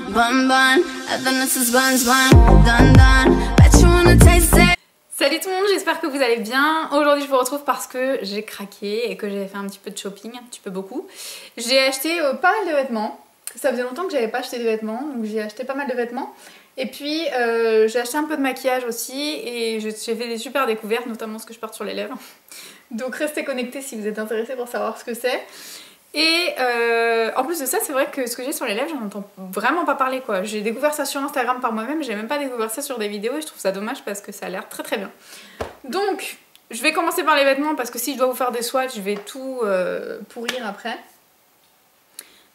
bun bun. I think this is buns bun. Done done. Bet you wanna taste it. Salut tout le monde, j'espère que vous allez bien. Aujourd'hui je vous retrouve parce que j'ai craqué et que j'ai fait un petit peu de shopping, un petit peu beaucoup. J'ai acheté pas mal de vêtements. Ça faisait longtemps que j'avais pas acheté de vêtements, donc j'ai acheté pas mal de vêtements. Et puis j'ai acheté un peu de maquillage aussi et j'ai fait des super découvertes, notamment ce que je porte sur les lèvres. Donc restez connectés si vous êtes intéressés pour savoir ce que c'est. Et en plus de ça, c'est vrai que ce que j'ai sur les lèvres, j'en entends vraiment pas parler quoi. J'ai découvert ça sur Instagram par moi-même, j'ai même pas découvert ça sur des vidéos et je trouve ça dommage parce que ça a l'air très très bien. Donc, je vais commencer par les vêtements parce que si je dois vous faire des swatchs, je vais tout pourrir après.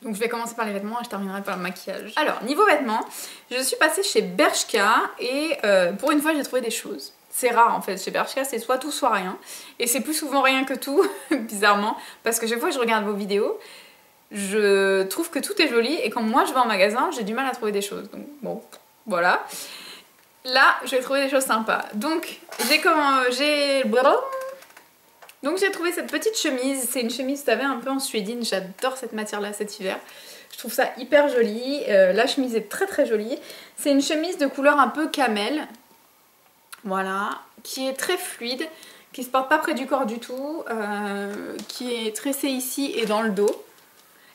Donc je vais commencer par les vêtements et je terminerai par le maquillage. Alors, niveau vêtements, je suis passée chez Bershka et pour une fois j'ai trouvé des choses. C'est rare en fait, chez Bershka c'est soit tout soit rien. Et c'est plus souvent rien que tout, bizarrement. Parce que chaque fois que je regarde vos vidéos, je trouve que tout est joli. Et quand moi je vais en magasin, j'ai du mal à trouver des choses. Donc bon, voilà. Là, je vais trouver des choses sympas. Donc j'ai trouvé cette petite chemise. C'est une chemise, vous savez, un peu en suédine. J'adore cette matière-là cet hiver. Je trouve ça hyper joli. La chemise est très très jolie. C'est une chemise de couleur un peu camel. Voilà, qui est très fluide, qui se porte pas près du corps du tout, qui est tressée ici et dans le dos.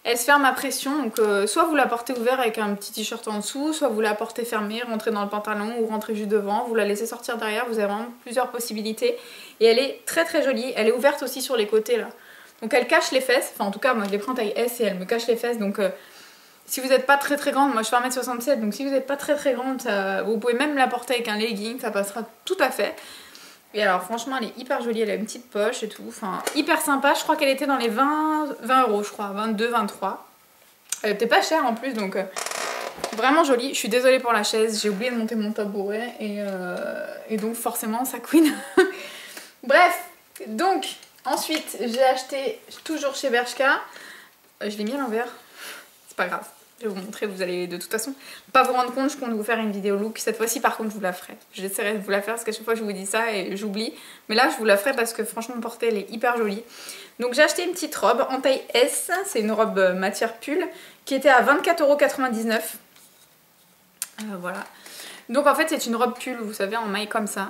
Elle se ferme à pression, donc soit vous la portez ouverte avec un petit t-shirt en dessous, soit vous la portez fermée, rentrez dans le pantalon ou rentrez juste devant, vous la laissez sortir derrière, vous avez vraiment plusieurs possibilités. Et elle est très très jolie, elle est ouverte aussi sur les côtés là. Donc elle cache les fesses, enfin en tout cas moi je les prends taille S et elle me cache les fesses, donc... si vous n'êtes pas très très grande, moi je fais 1m67, donc si vous n'êtes pas très très grande, vous pouvez même la porter avec un legging, ça passera tout à fait. Et alors franchement elle est hyper jolie, elle a une petite poche et tout, enfin hyper sympa, je crois qu'elle était dans les 20 euros je crois, 22, 23. Elle était pas chère en plus, donc vraiment jolie. Je suis désolée pour la chaise, j'ai oublié de monter mon tabouret et donc forcément ça couine. Bref, donc ensuite j'ai acheté, toujours chez Bershka, je l'ai mis à l'envers, c'est pas grave. Je vais vous montrer, vous allez de toute façon pas vous rendre compte, je compte vous faire une vidéo look. Cette fois-ci par contre je vous la ferai. J'essaierai de vous la faire parce qu'à chaque fois je vous dis ça et j'oublie. Mais là je vous la ferai parce que franchement portée elle est hyper jolie. Donc j'ai acheté une petite robe en taille S. C'est une robe matière pull qui était à 24,99 €. Voilà. Donc en fait c'est une robe pull, vous savez, en maille comme ça.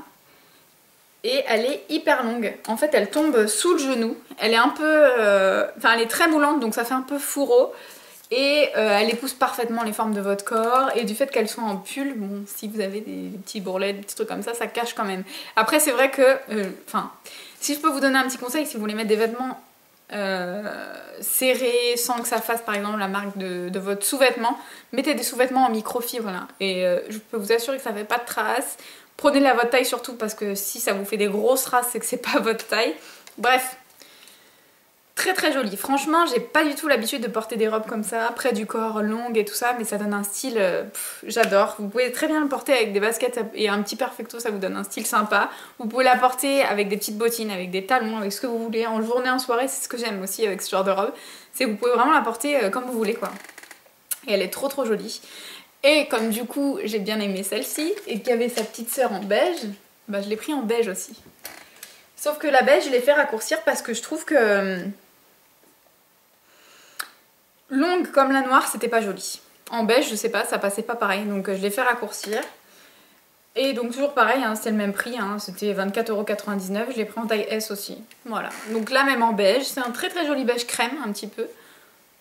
Et elle est hyper longue. En fait elle tombe sous le genou. Elle est un peu... Enfin elle est très moulante donc ça fait un peu fourreau. Et elle épouse parfaitement les formes de votre corps. Et du fait qu'elle soit en pull, bon, si vous avez des petits bourrelets, des petits trucs comme ça cache quand même. Après c'est vrai que, si je peux vous donner un petit conseil, si vous voulez mettre des vêtements serrés, sans que ça fasse par exemple la marque de votre sous-vêtement, mettez des sous-vêtements en microfibre, voilà. Et je peux vous assurer que ça fait pas de traces. Prenez-les à votre taille surtout, parce que si ça vous fait des grosses traces, c'est que c'est pas votre taille. Bref. Très très jolie. Franchement, j'ai pas du tout l'habitude de porter des robes comme ça, près du corps, longues et tout ça, mais ça donne un style, j'adore. Vous pouvez très bien le porter avec des baskets et un petit perfecto, ça vous donne un style sympa. Vous pouvez la porter avec des petites bottines, avec des talons, avec ce que vous voulez. En journée, en soirée, c'est ce que j'aime aussi avec ce genre de robe. C'est que vous pouvez vraiment la porter comme vous voulez quoi. Et elle est trop trop jolie. Et comme du coup, j'ai bien aimé celle-ci, et qu'il y avait sa petite sœur en beige, bah je l'ai pris en beige aussi. Sauf que la beige, je l'ai fait raccourcir parce que je trouve que... longue comme la noire, c'était pas joli. En beige, je sais pas, ça passait pas pareil, donc je l'ai fait raccourcir. Et donc toujours pareil, hein, c'est le même prix, hein, c'était 24,99 €, je l'ai pris en taille S aussi. Voilà, donc là même en beige, c'est un très très joli beige crème un petit peu,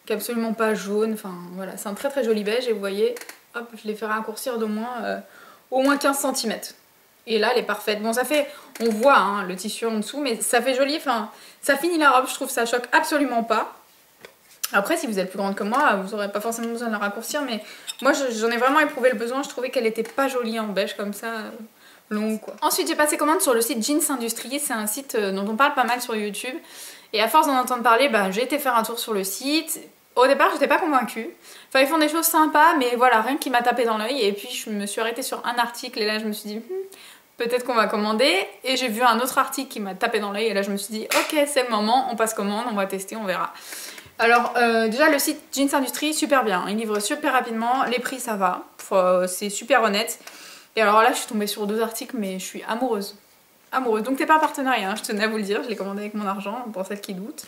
qui est absolument pas jaune, enfin voilà, c'est un très très joli beige et vous voyez, hop, je l'ai fait raccourcir d'au moins, au moins 15 cm. Et là elle est parfaite. Bon ça fait, on voit hein, le tissu en dessous, mais ça fait joli, enfin ça finit la robe, je trouve ça choque absolument pas. Après si vous êtes plus grande que moi, vous n'aurez pas forcément besoin de la raccourcir, mais moi j'en ai vraiment éprouvé le besoin, je trouvais qu'elle était pas jolie en beige comme ça, longue quoi. Ensuite j'ai passé commande sur le site Jeans Industrie, c'est un site dont on parle pas mal sur YouTube, et à force d'en entendre parler, bah, j'ai été faire un tour sur le site. Au départ j'étais pas convaincue, enfin ils font des choses sympas, mais voilà, rien qui m'a tapé dans l'œil, et puis je me suis arrêtée sur un article, et là je me suis dit... peut-être qu'on va commander, et j'ai vu un autre article qui m'a tapé dans l'œil et là je me suis dit ok c'est le moment, on passe commande, on va tester, on verra. Alors déjà le site Jeans Industrie super bien, il livre super rapidement, les prix ça va, c'est super honnête. Et alors là je suis tombée sur 2 articles mais je suis amoureuse. Amoureuse, donc t'es pas un partenariat, hein, je tenais à vous le dire, je l'ai commandé avec mon argent pour celles qui doutent.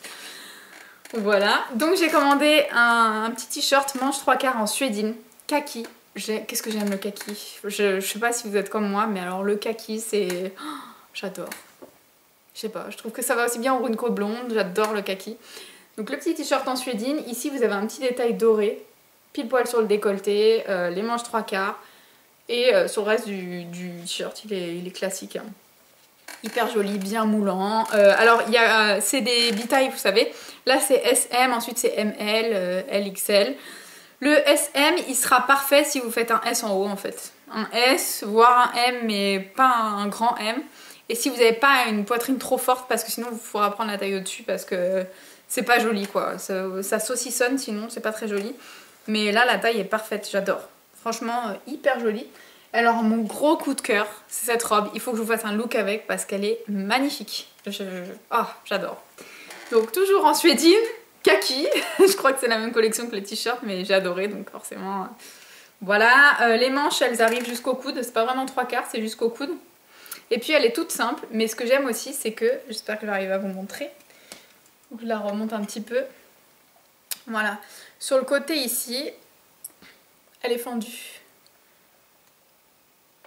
Voilà, donc j'ai commandé un petit t-shirt manche 3/4 en suédine. kaki. Qu'est-ce que j'aime le kaki. Je sais pas si vous êtes comme moi, mais alors le kaki, c'est... Oh, j'adore. Je sais pas, je trouve que ça va aussi bien pour une côte blonde. J'adore le kaki. Donc le petit t-shirt en suédine. Ici, vous avez un petit détail doré. Pile poil sur le décolleté. Les manches 3/4. Et sur le reste du t-shirt, il est classique. Hein. Hyper joli, bien moulant. Alors, c'est des bitailles, vous savez. Là, c'est SM, ensuite c'est ML, LXL. Le SM, il sera parfait si vous faites un S en haut, en fait. Un S, voire un M, mais pas un grand M. Et si vous n'avez pas une poitrine trop forte, parce que sinon, il faudra prendre la taille au-dessus, parce que c'est pas joli, quoi. Ça saucissonne, sinon, c'est pas très joli. Mais là, la taille est parfaite, j'adore. Franchement, hyper jolie. Alors mon gros coup de cœur, c'est cette robe. Il faut que je vous fasse un look avec parce qu'elle est magnifique. Oh, j'adore. Donc toujours en suédine, kaki. Je crois que c'est la même collection que les t-shirts, mais j'ai adoré, donc forcément... Voilà, les manches, elles arrivent jusqu'au coude. C'est pas vraiment 3/4, c'est jusqu'au coude. Et puis elle est toute simple, mais ce que j'aime aussi, c'est que... J'espère que j'arrive à vous montrer. Je la remonte un petit peu. Voilà. Sur le côté ici, elle est fendue.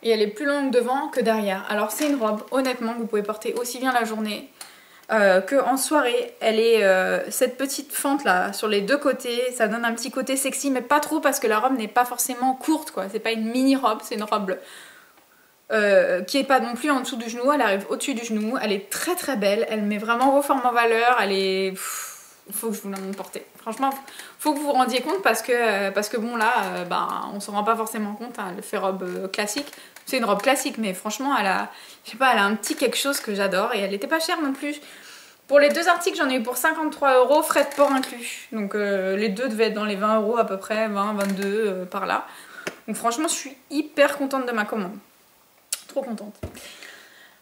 Et elle est plus longue devant que derrière. Alors c'est une robe, honnêtement, que vous pouvez porter aussi bien la journée qu'en soirée. Elle est cette petite fente là sur les deux côtés. Ça donne un petit côté sexy, mais pas trop parce que la robe n'est pas forcément courte, quoi. C'est pas une mini robe, c'est une robe qui est pas non plus en dessous du genou. Elle arrive au-dessus du genou. Elle est très très belle. Elle met vraiment vos formes en valeur. Elle est... Il faut que je vous la montre porter. Franchement, faut que vous vous rendiez compte parce que bon là, on s'en rend pas forcément compte. Hein, elle fait robe classique. C'est une robe classique, mais franchement, elle a un petit quelque chose que j'adore et elle était pas chère non plus. Pour les deux articles, j'en ai eu pour 53 €, frais de port inclus. Donc les deux devaient être dans les 20 € à peu près, 20, 22 par là. Donc franchement, je suis hyper contente de ma commande. Trop contente.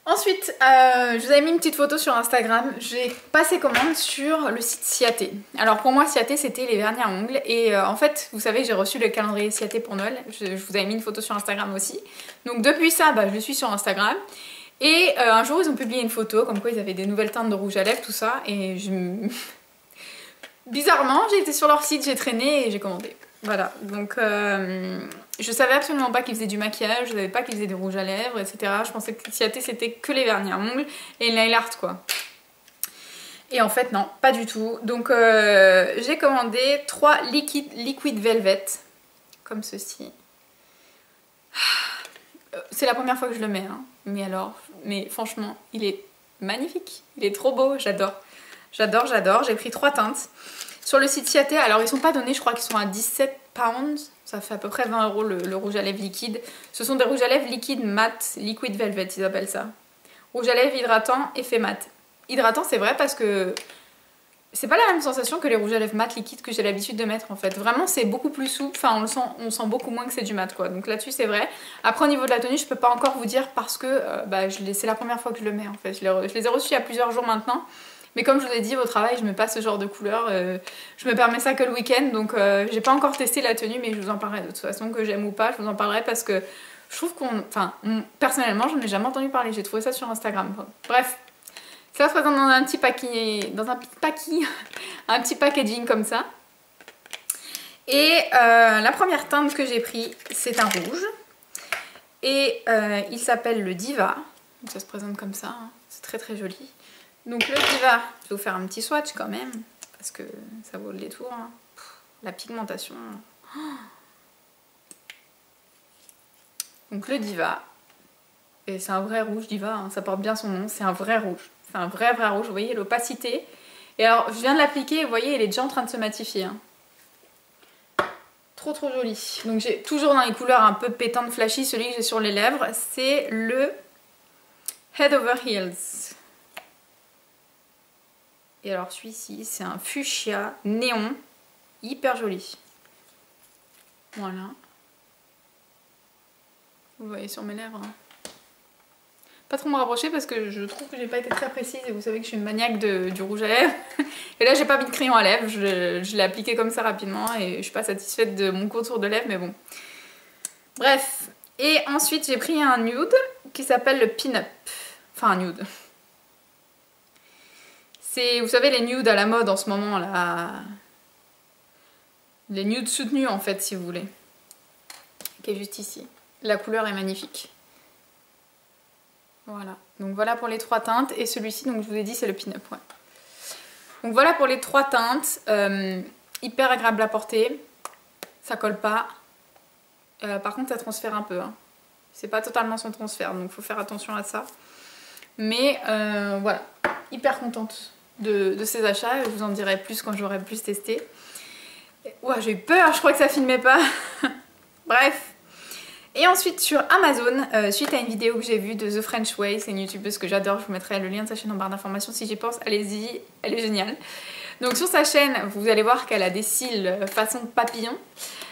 Ensuite, je vous avais mis une petite photo sur Instagram. J'ai passé commande sur le site Ciaté. Alors pour moi, Ciaté, c'était les vernis à ongles. Et en fait, vous savez, j'ai reçu le calendrier Ciaté pour Noël. Je vous avais mis une photo sur Instagram aussi. Donc depuis ça, je suis sur Instagram. Et un jour, ils ont publié une photo, comme quoi ils avaient des nouvelles teintes de rouge à lèvres, tout ça. Et bizarrement, j'ai été sur leur site, j'ai traîné et j'ai commandé. Voilà, donc je savais absolument pas qu'ils faisaient du maquillage, je savais pas qu'ils faisaient des rouges à lèvres, etc. Je pensais que Ciaté c'était que les vernis à ongles et le nail art, quoi. Et en fait non, pas du tout. Donc j'ai commandé 3 liquid velvet, comme ceci. C'est la première fois que je le mets, hein. Mais franchement, il est magnifique, il est trop beau, j'adore. J'adore, j'adore, j'ai pris 3 teintes. Sur le site Ciaté, alors ils sont pas donnés, je crois qu'ils sont à 17 pounds, ça fait à peu près 20 € le rouge à lèvres liquide. Ce sont des rouges à lèvres liquides mat, liquid velvet ils appellent ça. Rouge à lèvres hydratant, effet mat. Hydratant c'est vrai parce que c'est pas la même sensation que les rouges à lèvres mat liquides que j'ai l'habitude de mettre en fait. Vraiment c'est beaucoup plus souple, enfin on sent beaucoup moins que c'est du mat, quoi. Donc là-dessus c'est vrai. Après au niveau de la tenue je peux pas encore vous dire parce que c'est la première fois que je le mets en fait. Je les ai reçus il y a plusieurs jours maintenant. Mais comme je vous ai dit, au travail, je mets pas ce genre de couleur. Je me permets ça que le week-end. Donc, j'ai pas encore testé la tenue, mais je vous en parlerai de toute façon, que j'aime ou pas. Je vous en parlerai parce que je trouve personnellement, j'en ai jamais entendu parler. J'ai trouvé ça sur Instagram. Bref, ça se présente dans un petit un petit packaging comme ça. Et la première teinte que j'ai pris, c'est un rouge. Et il s'appelle le Diva. Donc, ça se présente comme ça. Hein. C'est très très joli. Donc le Diva, je vais vous faire un petit swatch quand même, parce que ça vaut le détour. Hein. La pigmentation. Donc le Diva, et c'est un vrai rouge Diva, hein, ça porte bien son nom, c'est un vrai rouge. C'est un vrai rouge, vous voyez l'opacité. Et alors je viens de l'appliquer et vous voyez, il est déjà en train de se matifier. Hein. Trop trop joli. Donc j'ai toujours dans les couleurs un peu pétantes flashy, celui que j'ai sur les lèvres, c'est le Head Over Heels. Et alors celui-ci, c'est un fuchsia néon, hyper joli. Voilà. Vous le voyez sur mes lèvres. Hein. Pas trop me rapprocher parce que je trouve que j'ai pas été très précise et vous savez que je suis une maniaque du rouge à lèvres. Et là j'ai pas mis de crayon à lèvres, je l'ai appliqué comme ça rapidement et je suis pas satisfaite de mon contour de lèvres, mais bon. Bref. Et ensuite j'ai pris un nude qui s'appelle le Pin-Up. Enfin un nude. C'est, vous savez, les nudes à la mode en ce moment, là. Les nudes soutenus, en fait, si vous voulez. qui est juste ici. La couleur est magnifique. Voilà, donc voilà pour les 3 teintes. Et celui-ci, donc je vous ai dit, c'est le pin-up. Ouais. Donc voilà pour les 3 teintes. Hyper agréable à porter. Ça colle pas. Par contre, ça transfère un peu. Hein. C'est pas totalement son transfert, donc il faut faire attention à ça. Mais voilà, hyper contente de ces achats. Je vous en dirai plus quand j'aurai plus testé. Ouah, j'ai eu peur, je crois que ça filmait pas. Bref. Et ensuite sur Amazon, suite à une vidéo que j'ai vue de The French Way, c'est une youtubeuse que j'adore, je vous mettrai le lien de sa chaîne en barre d'informations si j'y pense, allez-y, elle est géniale. Donc sur sa chaîne, vous allez voir qu'elle a des cils façon papillon,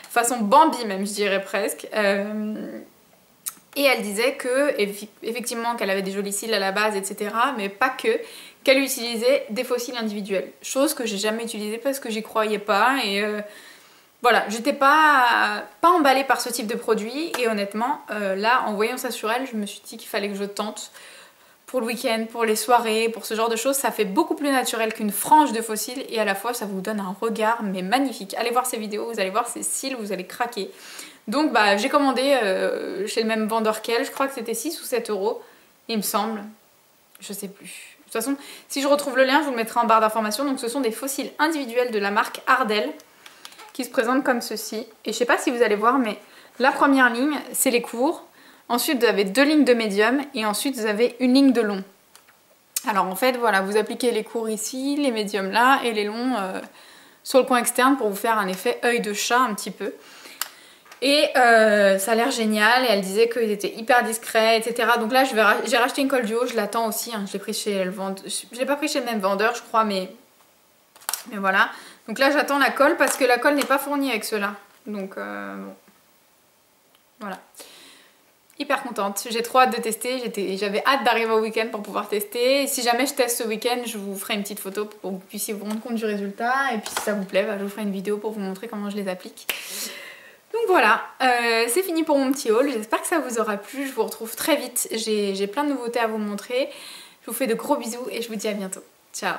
façon Bambi même je dirais presque. Et elle disait que effectivement qu'elle avait des jolis cils à la base, etc. Mais pas que, qu'elle utilisait des faux cils individuels. Chose que j'ai jamais utilisée parce que j'y croyais pas et... Voilà, j'étais pas emballée par ce type de produit et honnêtement, là, en voyant ça sur elle, je me suis dit qu'il fallait que je tente pour le week-end, pour les soirées, pour ce genre de choses. Ça fait beaucoup plus naturel qu'une frange de faux cils et à la fois, ça vous donne un regard mais magnifique. Allez voir ces vidéos, vous allez voir ces cils, vous allez craquer. Donc, bah, j'ai commandé chez le même vendeur qu'elle, je crois que c'était 6 ou 7 €, il me semble, je sais plus. De toute façon, si je retrouve le lien, je vous le mettrai en barre d'informations. Donc, ce sont des faux cils individuels de la marque Ardell, qui se présente comme ceci. Et je sais pas si vous allez voir, mais la première ligne, c'est les courts. Ensuite, vous avez 2 lignes de médium. Et ensuite, vous avez une ligne de long. Alors en fait, voilà, vous appliquez les courts ici, les médiums là, et les longs sur le coin externe pour vous faire un effet œil de chat un petit peu. Et ça a l'air génial. Et elle disait qu'ils étaient hyper discrets, etc. Donc là, j'ai racheté une colle duo, je l'attends aussi. Hein. Je l'ai pris chez le vendeur. Je l'ai pas pris chez le même vendeur, je crois, mais voilà. Donc là j'attends la colle parce que la colle n'est pas fournie avec ceux-là. Donc bon. Voilà. Hyper contente. J'ai trop hâte de tester. J'avais hâte d'arriver au week-end pour pouvoir tester. Et si jamais je teste ce week-end, je vous ferai une petite photo pour que vous puissiez vous rendre compte du résultat. Et puis si ça vous plaît, bah, je vous ferai une vidéo pour vous montrer comment je les applique. Donc voilà, c'est fini pour mon petit haul. J'espère que ça vous aura plu. Je vous retrouve très vite. J'ai plein de nouveautés à vous montrer. Je vous fais de gros bisous et je vous dis à bientôt. Ciao!